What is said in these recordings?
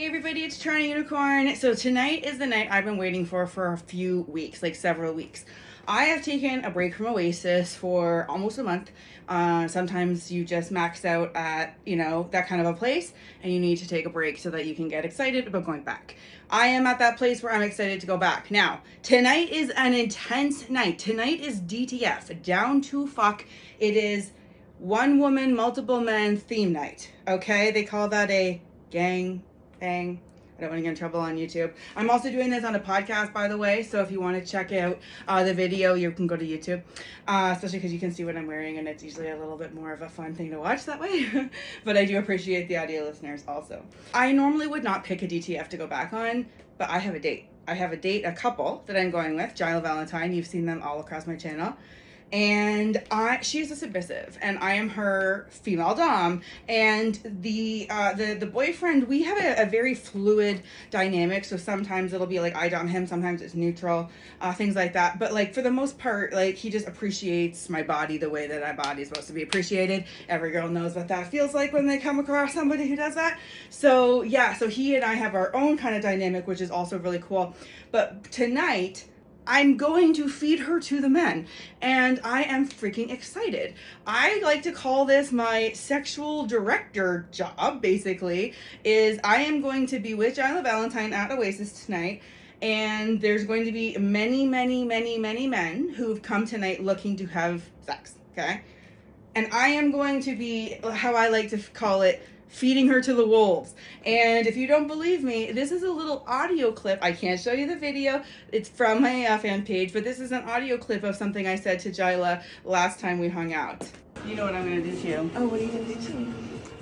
Hey everybody, it's TorontoUnicorn. So tonight is the night I've been waiting for a few weeks, like several weeks. I have taken a break from Oasis for almost a month. Sometimes you just max out at, that kind of a place and you need to take a break so that you can get excited about going back. I am at that place where I'm excited to go back. Now, tonight is an intense night. Tonight is DTF, Down to Fuck. It is one woman, multiple men theme night. Okay, they call that a gang bang. I don't want to get in trouble on YouTube. I'm also doing this on a podcast, by the way, so if you want to check out the video, you can go to YouTube, especially because you can see what I'm wearing, and it's usually a little bit more of a fun thing to watch that way. But I do appreciate the audio listeners also. I normally would not pick a DTF to go back on, but I have a date. A couple that I'm going with, Jill Valentine. You've seen them all across my channel. And she's a submissive, and I am her female dom. And the boyfriend, we have a very fluid dynamic. So sometimes it'll be like I dom him, sometimes it's neutral, things like that. But like for the most part, like he just appreciates my body the way that my body is supposed to be appreciated. Every girl knows what that feels like when they come across somebody who does that. So yeah, so he and I have our own kind of dynamic, which is also really cool. But tonight, I'm going to feed her to the men, and I am freaking excited. I like to call this my sexual director job, basically, is I am going to be with Jill Valentine at Oasis tonight, and there's going to be many, many, many, many men who've come tonight looking to have sex, okay? And I am going to be, how I like to call it, feeding her to the wolves. And if you don't believe me, this is a little audio clip. I can't show you the video. It's from my fan page, but this is an audio clip of something I said to Jila last time we hung out. You know what I'm going to do to you. Oh, what are you going to do to me?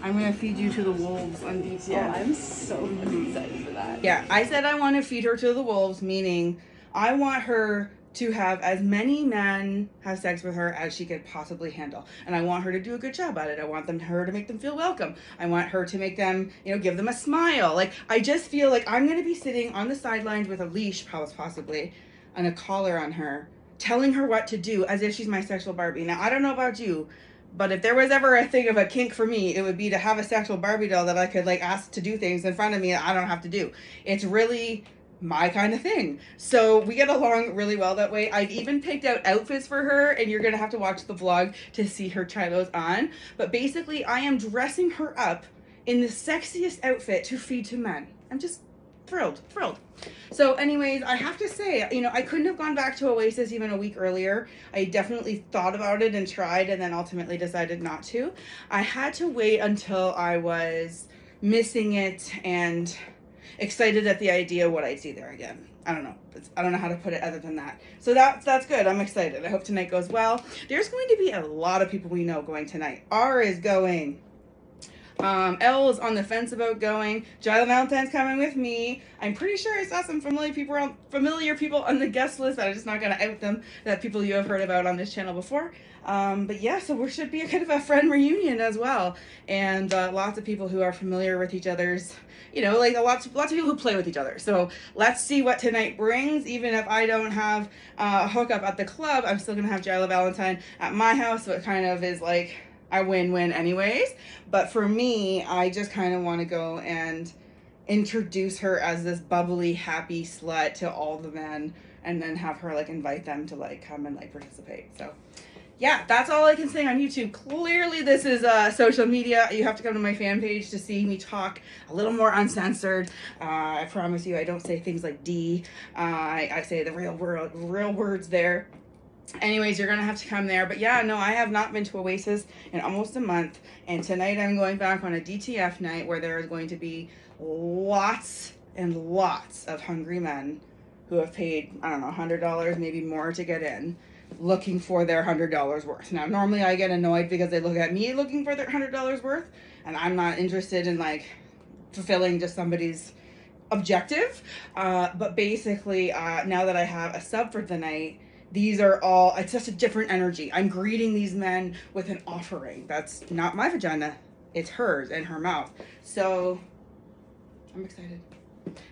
I'm going to feed you to the wolves on DTF. Oh, I'm so excited for that. Yeah, I said I want to feed her to the wolves, meaning I want her to have as many men have sex with her as she could possibly handle. And I want her to do a good job at it. I want her to make them feel welcome. I want her to make them, give them a smile. Like, I just feel like I'm going to be sitting on the sidelines with a leash, possibly, and a collar on her, telling her what to do as if she's my sexual Barbie. Now, I don't know about you, but if there was ever a thing of a kink for me, it would be to have a sexual Barbie doll that I could, ask to do things in front of me that I don't have to do. It's really my kind of thing. So we get along really well that way. I've even picked out outfits for her, and you're gonna have to watch the vlog to see her try those on. But basically, I am dressing her up in the sexiest outfit to feed to men. I'm just thrilled. So anyways, I have to say, I couldn't have gone back to Oasis even a week earlier. I definitely thought about it and tried, and then ultimately decided not to. I had to wait until I was missing it and excited at the idea of what I'd see there again. I don't know. I don't know how to put it other than that. So that's good. I'm excited. I hope tonight goes well. There's going to be a lot of people we know going tonight. R is going. L is on the fence about going. Jill Valentine's coming with me. I'm pretty sure I saw some familiar people on the guest list, but I'm just not going to out them, that people you have heard about on this channel before. But yeah, so we should be a kind of a friend reunion as well. And lots of people who are familiar with each other's, lots of people who play with each other. So let's see what tonight brings. Even if I don't have a hookup at the club, I'm still going to have Jill Valentine at my house. So it kind of is like a win-win anyways. But for me, I just kind of want to go and introduce her as this bubbly, happy slut to all the men, and then have her invite them to come and participate. So yeah, that's all I can say on YouTube. Clearly this is social media. You have to come to my fan page to see me talk a little more uncensored. I promise you I don't say things like D. I say the real words there. Anyways, you're gonna have to come there. But yeah, no, I have not been to Oasis in almost a month, and tonight I'm going back on a DTF night where there is going to be lots and lots of hungry men who have paid, I don't know, $100, maybe more to get in, looking for their $100 worth. Now, normally I get annoyed because they look at me looking for their $100 worth, and I'm not interested in fulfilling just somebody's objective. But basically, now that I have a sub for the night, these are all, it's just a different energy. I'm greeting these men with an offering. That's not my vagina. It's hers and her mouth. So I'm excited.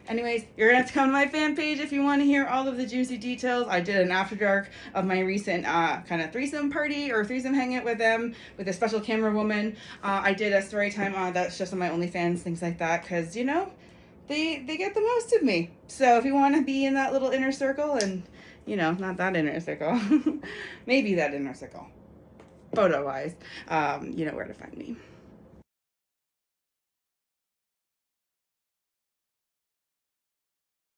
Anyways, you're gonna have to come to my fan page if you want to hear all of the juicy details. I did an after dark of my recent kind of threesome party or threesome hangout with them, with a special camera woman. I did a story time on that's just on my OnlyFans, things like that, because they get the most of me. So if you want to be in that little inner circle, and not that inner circle, maybe that inner circle, photo wise, you know where to find me.